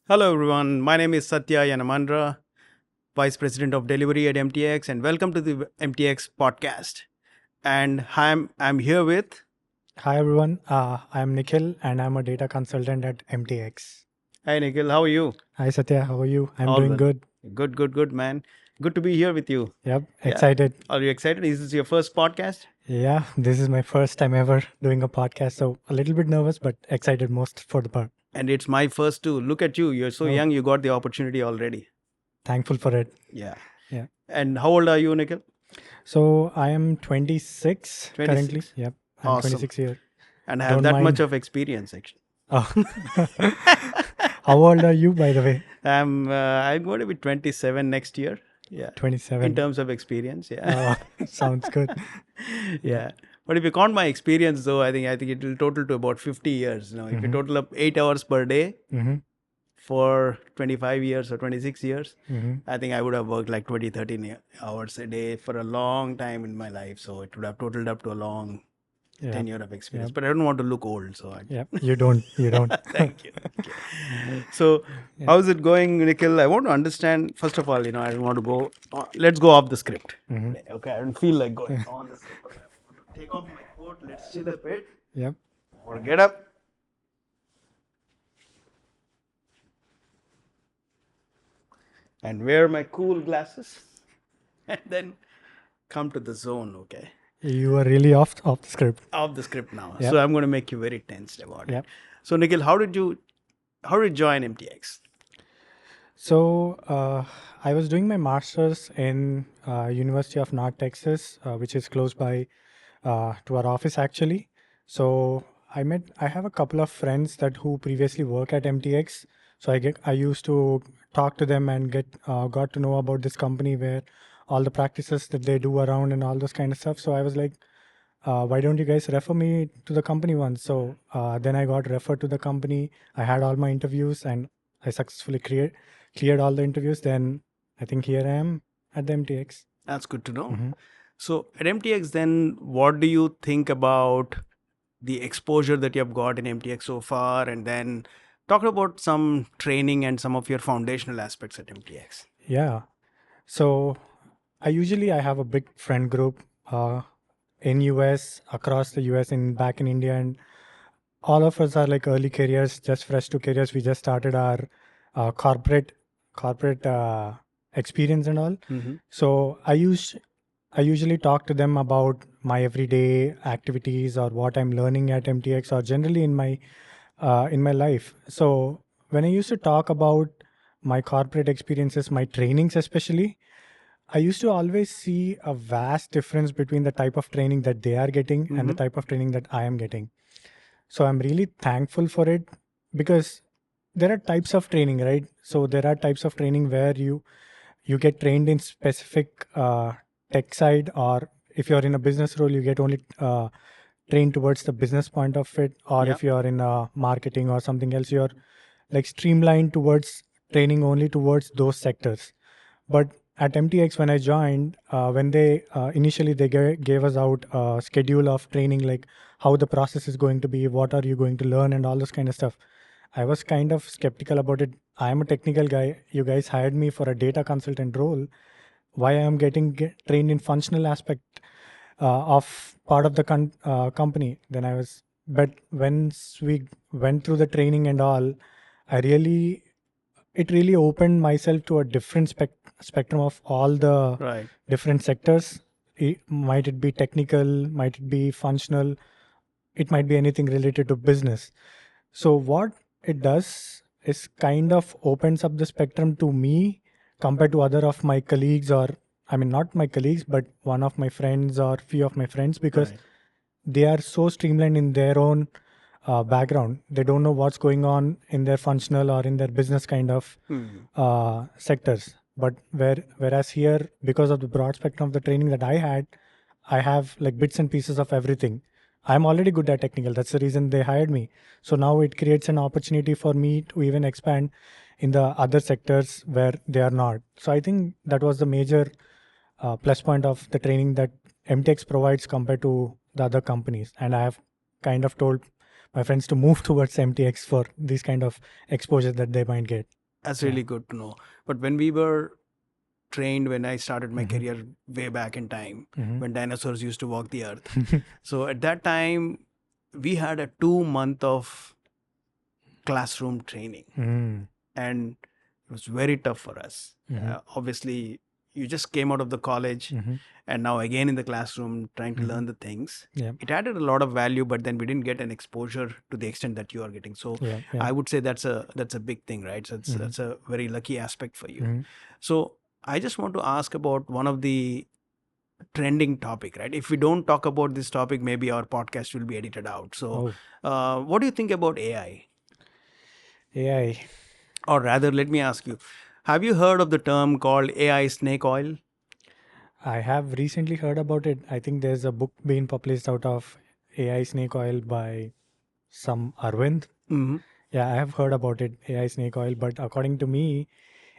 Hello, everyone. My name is Satya Yenamandra, Vice President of Delivery at MTX, and welcome to the MTX Podcast. And I'm here with. Hi everyone, I'm Nikhil and I'm a data consultant at MTX. Hi, Nikhil. How are you? Hi Satya, how are you? I'm All doing well. good. Good, man. Good to be here with you. Yep, Yeah. excited. Are you excited? Is this your first podcast? Yeah, this is my first time ever doing a podcast, so a little bit nervous, but excited most for the part. And it's my first too. Look at you. You're so Oh, young. You got the opportunity already. thankful for it. Yeah. Yeah. And how old are you, Nikhil? So I am 26 currently. 26. Yep, I'm Awesome. 26 here. And I have Don't that mind. much of experience, actually. Oh. How old are you, by the way? I'm going to be 27 next year. Yeah. 27. In terms of experience, yeah. Sounds good. Yeah. But if you count my experience, though, I think it will total to about 50 years. If you total up 8 hours per day Mm-hmm. for 25 years or 26 years, Mm-hmm. I think I would have worked like 20, 13 hours a day for a long time in my life. So it would have totaled up to a long Yeah. tenure of experience. Yep. But I don't want to look old, so Yep. You don't. Thank you. So, Yeah. how's it going, Nikhil? I want to understand. First of all, I don't want to go. Let's go off the script. Mhm. Okay, I don't feel like going on the script. Okay, I want to take off my coat. Let's chill a bit. Yep. Or get up. And wear my cool glasses. And then come to the zone, okay? You are really off the script. Off the script now. Yep. So I'm going to make you very tensed about Yep. it. So Nikhil, how did you join MTX? So I was doing my master's in University of North Texas, which is close by to our office actually. So I have a couple of friends that who previously work at MTX. So I used to talk to them and got to know about this company where all the practices that they do around and all those kind of stuff. So I was like, why don't you guys refer me to the company once? So then I got referred to the company. I had all my interviews and I successfully cleared all the interviews. Then I think here I am at the MTX. That's good to know. Mhm. So at MTX, then what do you think about the exposure that you have got in MTX so far? And then talk about some training and some of your foundational aspects at MTX. Yeah. So I have a big friend group in US, across the US, and back in India, and all of us are like early careers, just fresh to careers. We just started our corporate experience and all. Mm-hmm. So I usually talk to them about my everyday activities or what I'm learning at MTX or generally in my life. So when I used to talk about my corporate experiences, my trainings especially, I used to always see a vast difference between the type of training that they are getting and the Mhm. type of training that I am getting. So I'm really thankful for it because there are types of training, right? So there are types of training where you get trained in specific tech side, or if you're in a business role, you get only trained towards the business point of it, or Yeah. if you're in marketing or something else, you're like streamlined towards training only towards those sectors. But at MTX, when I joined, when they initially they gave us out a schedule of training, like how the process is going to be, what are you going to learn, and all this kind of stuff. I was kind of skeptical about it. I am a technical guy. You guys hired me for a data consultant role. Why I am trained in functional aspect of part of the company? Then I was, but once we went through the training and all, it really opened myself to a different spectrum of all the Right. different sectors. Might it be technical, might it be functional, it might be anything related to business. So what it does is kind of opens up the spectrum to me compared to other of my colleagues, or I mean not my colleagues, but one of my friends or few of my friends, because Right. they are so streamlined in their own background. They don't know what's going on in their functional or in their business kind of sectors. But whereas here, because of the broad spectrum of the training that I had, I have like bits and pieces of everything. I'm already good at technical. That's the reason they hired me. So now it creates an opportunity for me to even expand in the other sectors where they are not. So I think that was the major plus point of the training that MTX provides compared to the other companies. And I have kind of told my friends to move towards MTX for these kind of exposure that they might get. That's Yeah. really good to know. But when we were trained, when I started my Mhm. career way back in time, Mhm. when dinosaurs used to walk the earth. So at that time, we had a 2 month of classroom training, Mm. and it was very tough for us. Mhm. Obviously, you just came out of the college, Mhm. and now again in the classroom trying to Mhm. learn the things. Yeah. It added a lot of value, but then we didn't get an exposure to the extent that you are getting. So Yeah. Yeah. I would say that's a big thing, right? So Mhm. that's a very lucky aspect for you. Mhm. So I just want to ask about one of the trending topic, right? If we don't talk about this topic, maybe our podcast will be edited out. So what do you think about AI? AI. Or rather, let me ask you, have you heard of the term called AI snake oil? I have recently heard about it. I think there's a book being published out of AI snake oil by some Arvind. Mm-hmm. Yeah, I have heard about it, AI snake oil. But according to me,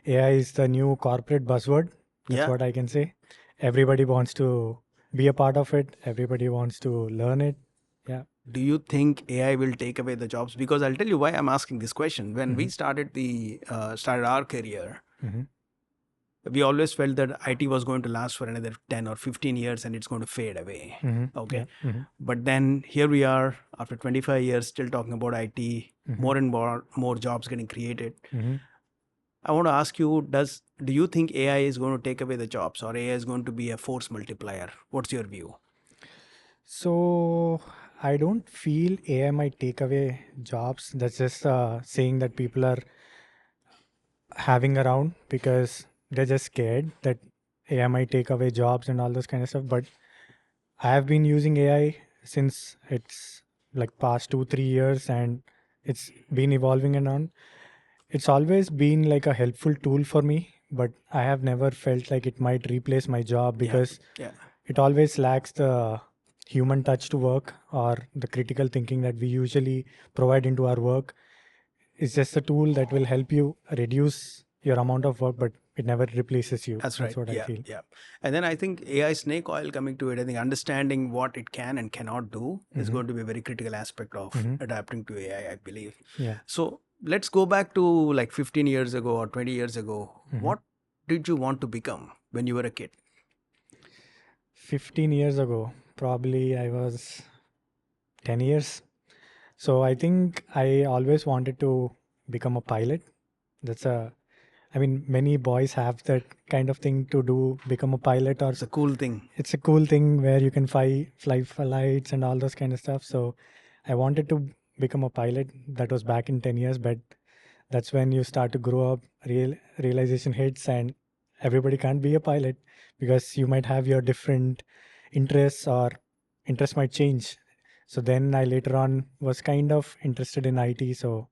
AI is the new corporate buzzword. That's Yeah. what I can say. Everybody wants to be a part of it. Everybody wants to learn it. Yeah. Do you think AI will take away the jobs? Because I'll tell you why I'm asking this question. When we Mhm. started our career, Mhm. we always felt that IT was going to last for another 10 or 15 years and it's going to fade away. Mhm. Okay. Yeah. Mhm. But then here we are after 25 years still talking about IT, Mhm. more and more jobs getting created. Mhm. I want to ask you, do you think AI is going to take away the jobs, or AI is going to be a force multiplier? What's your view? So I don't feel AI might take away jobs. That's just saying that people are having around because they're just scared that AI might take away jobs and all those kind of stuff. But I have been using AI since it's like past 2 3 years, and it's been evolving and on. It's always been like a helpful tool for me, but I have never felt like it might replace my job Yeah. because Yeah. it always lacks the human touch to work or the critical thinking that we usually provide into our work. It's just a tool that will help you reduce your amount of work, but it never replaces you. That's That's right. what I Yeah, feel. yeah. And then I think AI snake oil coming to it, I think understanding what it can and cannot do is Mm-hmm. going to be a very critical aspect of Mm-hmm. adapting to AI, I believe. Yeah. So let's go back to like 15 years ago or 20 years ago. Mm-hmm. What did you want to become when you were a kid? 15 years ago, probably I was 10 years. So I think I always wanted to become a pilot. That's a, I mean, many boys have that kind of thing to do, become a pilot, or It's a cool thing. it's a cool thing where you can fly flights and all those kind of stuff. So I wanted to become a pilot. That was back in 10 years, but that's when you start to grow up, realization hits, and everybody can't be a pilot because you might have your different interests or interests might change. So then I later on was kind of interested in IT, so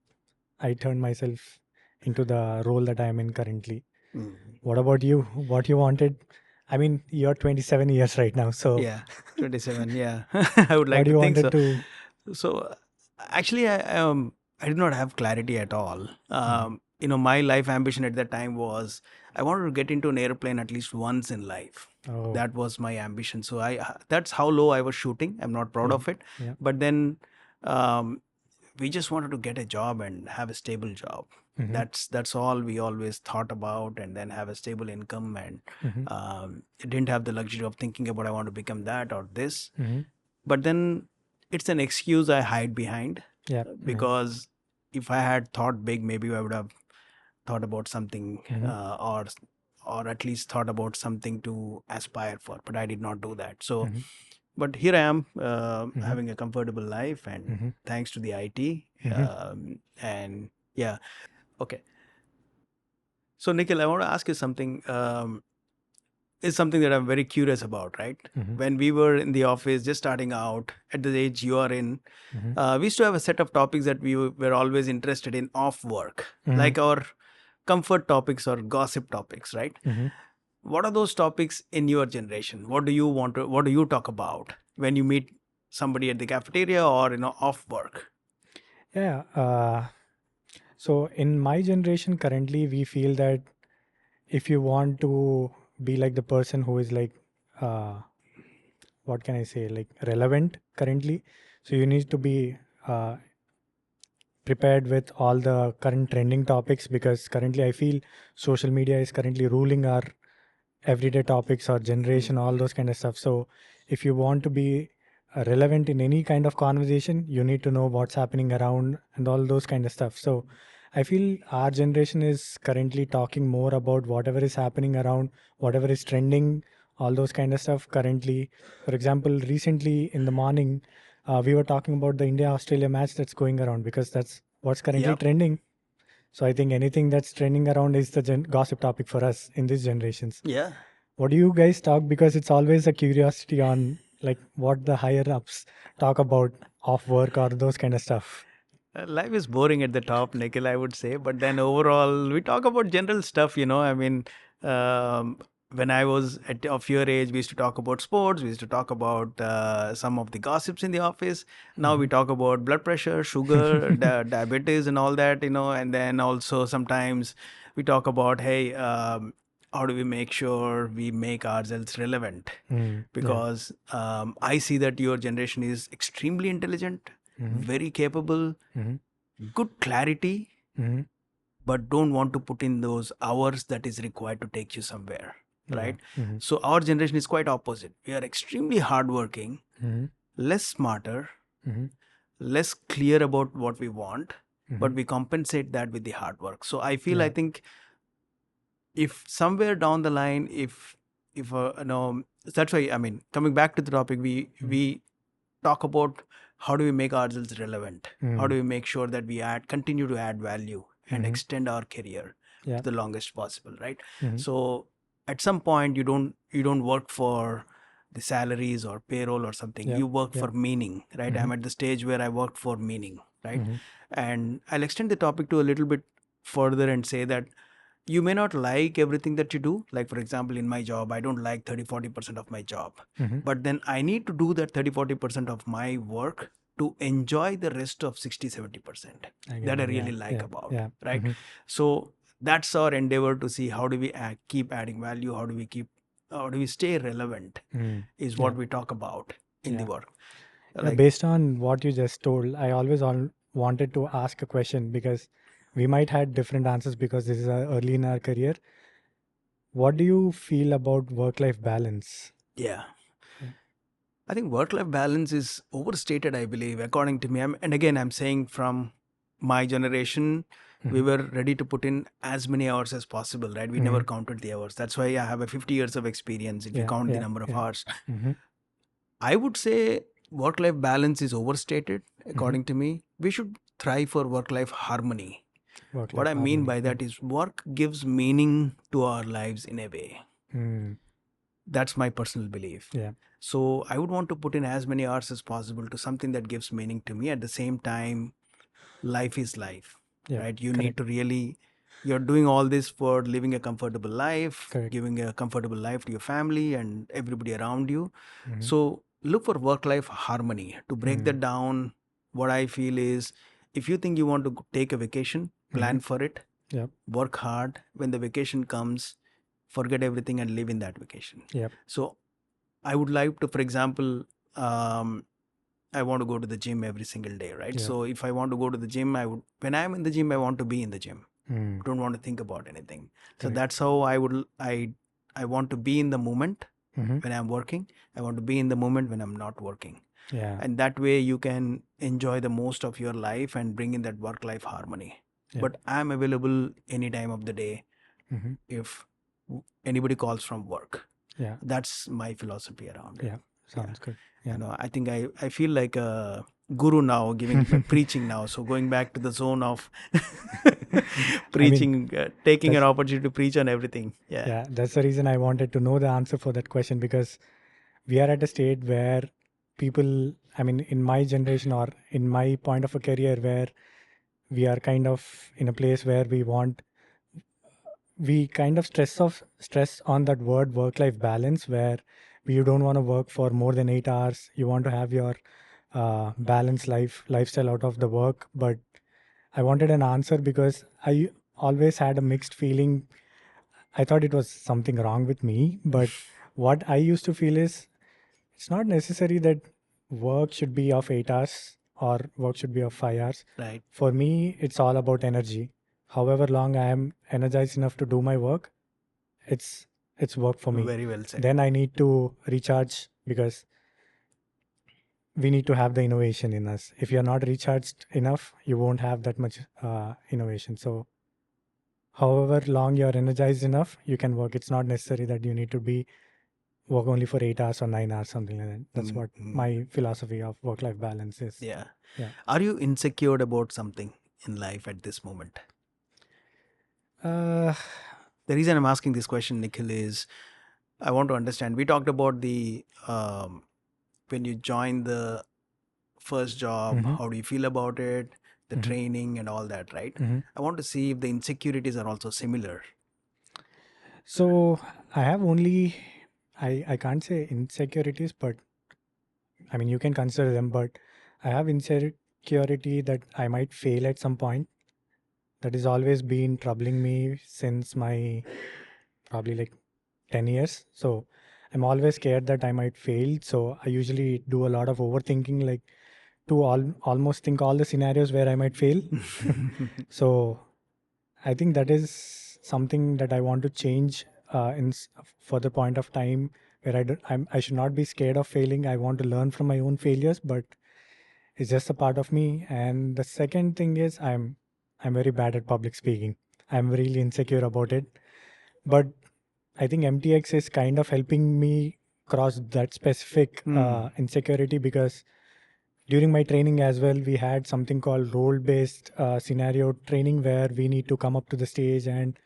I turned myself into the role that I am in currently. Mm. What about you? What you wanted? I mean, you're 27 years right now, so Yeah, 27. Yeah, I would like what to you think wanted so. to? So actually, I did not have clarity at all. Mhm. My life ambition at that time was I wanted to get into an airplane at least once in life. Oh, That was my ambition. So that's how low I was shooting. I'm not proud mhm. of it. Yeah. But then um, we just wanted to get a job and have a stable job. Hmm. That's all we always thought about, and then have a stable income, and Hmm. didn't have the luxury of thinking about I want to become that or this. Hmm. But then it's an excuse I hide behind, Yeah. Hmm. because if I had thought big, maybe I would have thought about something, Hmm. or at least thought about something to aspire for. But I did not do that. So, Hmm. but here I am, Hmm. having a comfortable life, and Hmm. thanks to the IT. Hmm. And yeah, okay. So Nikhil, I want to ask you something. Is something that I'm very curious about, right? Hmm. When we were in the office, just starting out at the age you are in, Hmm. we used to have a set of topics that we were always interested in off work, Hmm. like our comfort topics or gossip topics, right? Hmm. What are those topics in your generation? What do you talk about when you meet somebody at the cafeteria or off work? Yeah. So in my generation, currently, we feel that if you want to be like the person who is like, uh, what can I say, like relevant currently, so you need to be prepared with all the current trending topics, because currently I feel social media is currently ruling our everyday topics or generation, all those kind of stuff. So if you want to be relevant in any kind of conversation, you need to know what's happening around and all those kind of stuff. So I feel our generation is currently talking more about whatever is happening around, whatever is trending, all those kind of stuff currently. For example, recently in the morning, we were talking about the India Australia match that's going around, because that's what's currently Yep. trending. So I think anything that's trending around is the gossip topic for us in these generations. Yeah. What do you guys talk? Because it's always a curiosity on like what the higher ups talk about off work or those kind of stuff. Life is boring at the top, Nikhil, I would say. But then overall, we talk about general stuff, I mean, um, when I was of your age, we used to talk about sports. We used to talk about some of the gossips in the office. Now we talk about blood pressure, sugar, diabetes, and all that, And then also sometimes we talk about, hey, how do we make sure we make ourselves relevant? Yeah. Because I see that your generation is extremely intelligent, very capable, good clarity, but don't want to put in those hours that is required to take you somewhere, right? So our generation is quite opposite. We are extremely hardworking, less smarter, less clear about what we want, but we compensate that with the hard work. So I feel, I think, if somewhere down the line, if that's why, I mean, coming back to the topic, we talk about how do we make ourselves relevant, how do we make sure that we continue to add value and extend our career to the longest possible, right? So at some point, you don't work for the salaries or payroll or something. You work for meaning, right? I'm at the stage where I work for meaning, right? And I'll extend the topic to a little bit further and say that you may not like everything that you do. Like, for example, in my job, I don't like 30-40% of my job. But then I need to do that 30-40% of my work to enjoy the rest of 60-70% that I really like about, right? So that's our endeavor, to see how do we keep adding value, how do we stay relevant, is what we talk about in the work. Based on what you just told, I always wanted to ask a question, because we might had different answers because this is early in our career. What do you feel about work-life balance? Yeah. I think work-life balance is overstated, I believe, according to me. And again, I'm saying from my generation, we were ready to put in as many hours as possible, right? We never counted the hours. That's why I have a 50 years of experience if you count the number of hours. I would say work-life balance is overstated, according to me. We should thrive for work-life harmony. What I mean by that is work gives meaning to our lives in a way. That's my personal belief. So I would want to put in as many hours as possible to something that gives meaning to me. At the same time, life is life, right? You need to really, you're doing all this for living a comfortable life, giving a comfortable life to your family and everybody around you. So look for work-life harmony. To break that down, what I feel is, if you think you want to take a vacation, plan for it, work hard. When the vacation comes, forget everything and live in that vacation. So I would like to, for example, I want to go to the gym every single day, right? So if I want to go to the gym, when I'm in the gym, I want to be in the gym. Don't want to think about anything. So that's how I want to be in the moment when I'm working. I want to be in the moment when I'm not working. And that way you can enjoy the most of your life and bring in that work-life harmony. But I'm available any time of the day if anybody calls from work. That's my philosophy around it. Sounds good. I think I feel like a guru now, giving preaching now. So going back to the zone of preaching, taking an opportunity to preach on everything. That's the reason I wanted to know the answer for that question, because we are at a state where people, I mean, in my generation or in my point of a career, where we are kind of in a place where we kind of stress on that word work-life balance, where you don't want to work for more than 8 hours. You want to have your balanced lifestyle out of the work. But I wanted an answer, because I always had a mixed feeling. I thought it was something wrong with me, but what I used to feel is, it's not necessary that work should be of 8 hours. or work should be of 5 hours. Right. For me, it's all about energy. However long I am energized enough to do my work, it's work for me. Very well said. Then I need to recharge, because we need to have the innovation in us. If you're not recharged enough, you won't have that much innovation. So however long you're energized enough, you can work. It's not necessary that you need to be work only for 8 hours or 9 hours, something like that. That's what my philosophy of work-life balance is. Yeah. Yeah. Are you insecure about something in life at this moment? Uh, The reason I'm asking this question, Nikhil, is I want to understand. We talked about the when you join the first job, Mhm. how do you feel about it, the Mhm. training and all that, right? Mhm. I want to see if the insecurities are also similar. So I have only, I can't say insecurities, but I mean, you can consider them, but I have insecurity that I might fail at some point. That has always been troubling me since my probably like 10 years. So I'm always scared that I might fail. So I usually do a lot of overthinking, like to almost think all the scenarios where I might fail. So I think that is something that I want to change for the point of time where I should not be scared of failing. I want to learn from my own failures, but it's just a part of me. And the second thing is I'm very bad at public speaking. I'm really insecure about it. But I think MTX is kind of helping me cross that specific insecurity, because during my training as well, we had something called role-based scenario training, where we need to come up to the stage and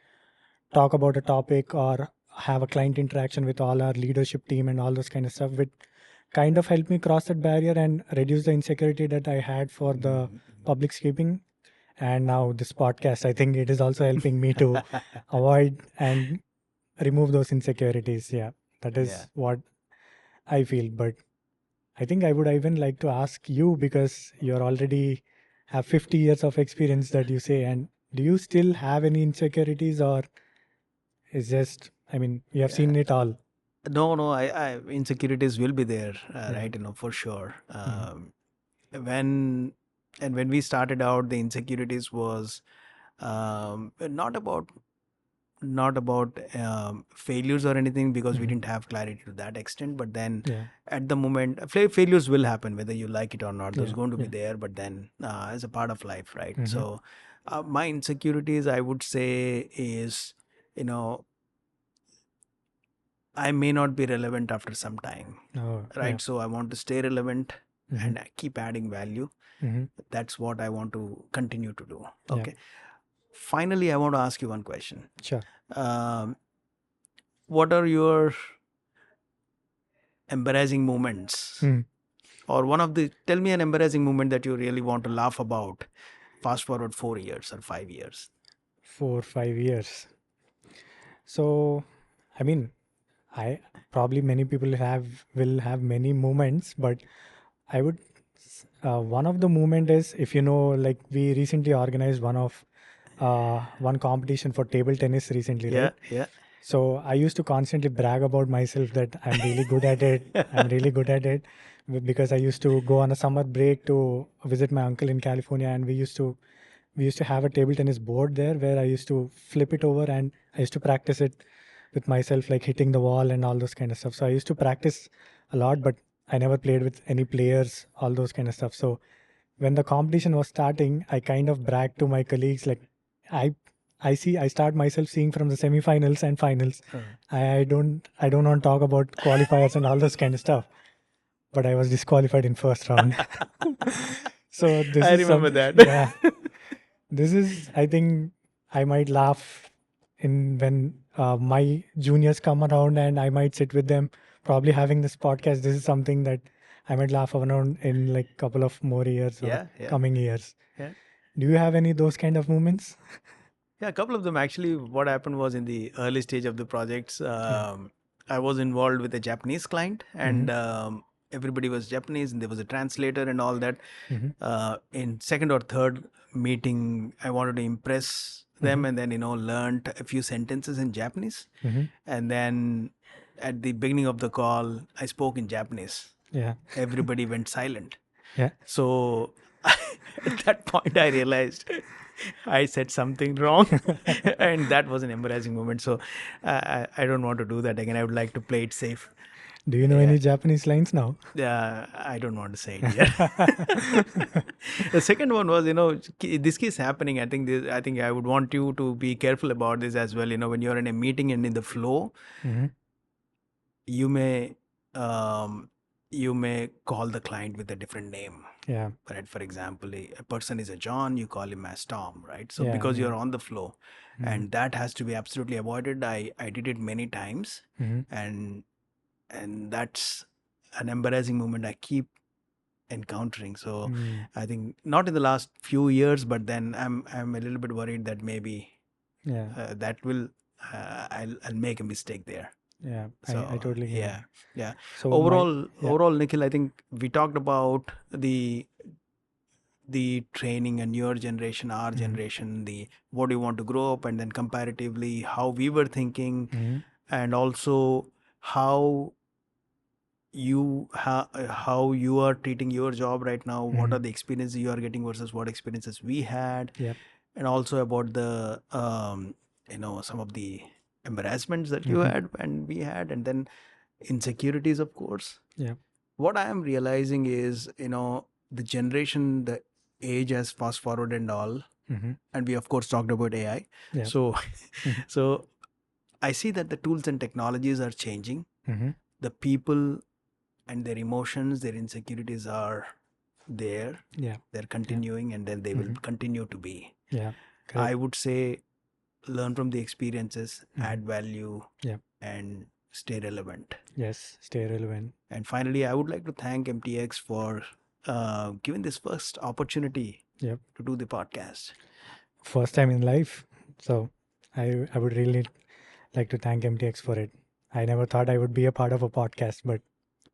talk about a topic or have a client interaction with all our leadership team and all those kind of stuff, which kind of helped me cross that barrier and reduce the insecurity that I had for the public speaking. And now this podcast, I think it is also helping me to avoid and remove those insecurities. Yeah, that is what I feel. But I think I would even like to ask you, because you're already have 50 years of experience that you say, and do you still have any insecurities, or is just, I mean, you have seen it all? No, insecurities will be there, Yeah. right? For sure. Mhm. When we started out, the insecurities was not about failures or anything, because we Mhm. didn't have clarity to that extent. But then Yeah. at the moment, failures will happen whether you like it or not. There's Yeah. going to be Yeah. there, but then as a part of life, right? Mhm. So my insecurities, I would say, is you know I may not be relevant after some time, Oh, yeah. right? So I want to stay relevant Mhm. and keep adding value. Mhm. That's what I want to continue to do. Yeah. Okay. Finally, I want to ask you one question. Sure. What are your embarrassing moments? Mm. Or tell me an embarrassing moment that you really want to laugh about. Fast forward 4 years or 5 years. 4 5 years. So, I mean, I probably many people will have many moments, but I would one of the moment is, if you know, like we recently organized one competition for table tennis recently, Yeah, right? yeah. So I used to constantly brag about myself that I'm really good at it. I'm really good at it, because I used to go on a summer break to visit my uncle in California, and we used to have a table tennis board there, where I used to flip it over and I used to practice it with myself, like hitting the wall and all those kind of stuff. So I used to practice a lot, but I never played with any players, all those kind of stuff. So when the competition was starting, I kind of bragged to my colleagues, like, I I start myself seeing from the semifinals and finals. I don't want to talk about qualifiers and all those kind of stuff. But I was disqualified in first round. So this I is remember something, that. yeah. This is, I think, I might laugh in when my juniors come around, and I might sit with them, probably having this podcast. This is something that I might laugh around in like couple of more years or Yeah, yeah, coming years. yeah. Do you have any those kind of moments? Yeah, a couple of them actually. What happened was, in the early stage of the projects, Yeah. I was involved with a Japanese client, and Mhm. everybody was Japanese, and there was a translator and all that. Mhm. In second or third meeting, I wanted to impress them, Mhm. and then learned a few sentences in Japanese, Mhm. and then at the beginning of the call, I spoke in Japanese. Yeah. Everybody went silent. Yeah. So at that point, I realized I said something wrong, and that was an embarrassing moment. So I don't want to do that again. I would like to play it safe. Do you know Yeah. any Japanese lines now? I don't want to say it yet. The second one was, this keeps happening. I think I would want you to be careful about this as well. When you're in a meeting and in the flow, Mhm. you may you may call the client with a different name. Yeah. Right? For example, a person is a John, you call him as Tom, right? So Yeah, because yeah. you're on the flow, Mhm. and that has to be absolutely avoided. I did it many times, Mhm. and that's an embarrassing moment I keep encountering. So Mm. I think not in the last few years, but then I'm a little bit worried that maybe Yeah. that will I'll make a mistake there. Yeah. I So totally get it. yeah. So yeah. Overall, Nikhil, I think we talked about the training and your generation, our Mhm. generation, the what do you want to grow up, and then comparatively how we were thinking, Mhm. and also how how you are treating your job right now. What are Mhm. the experiences you are getting versus what experiences we had, Yep. and also about the some of the embarrassments that you Mhm. had and we had, and then insecurities, of course. Yeah. What I am realizing is, the generation, the age has fast forward and all, Mhm. and we of course talked about AI. Yeah. So Mhm. so I see that the tools and technologies are changing. Mhm. The people and their emotions, their insecurities are there. Yeah. They're Yeah. continuing, and then they will Mhm. continue to be. Yeah. I Correct. would say learn from the experiences, Mhm. add value, Yeah. and stay relevant. Yes. Stay relevant. And finally, I would like to thank MTX for giving this first opportunity Yep. to do the podcast. First time in life. So I would really like to thank MTX for it. I never thought I would be a part of a podcast, but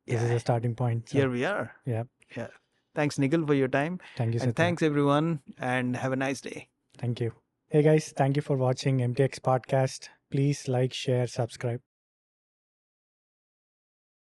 this is Yeah, a starting point. here So we are. yeah. Yeah. Thanks, Nikhil, for your time. Thank you, And Satya. thanks, everyone, and have a nice day. Thank you. Hey guys, thank you for watching MTX Podcast. Please like, share, subscribe.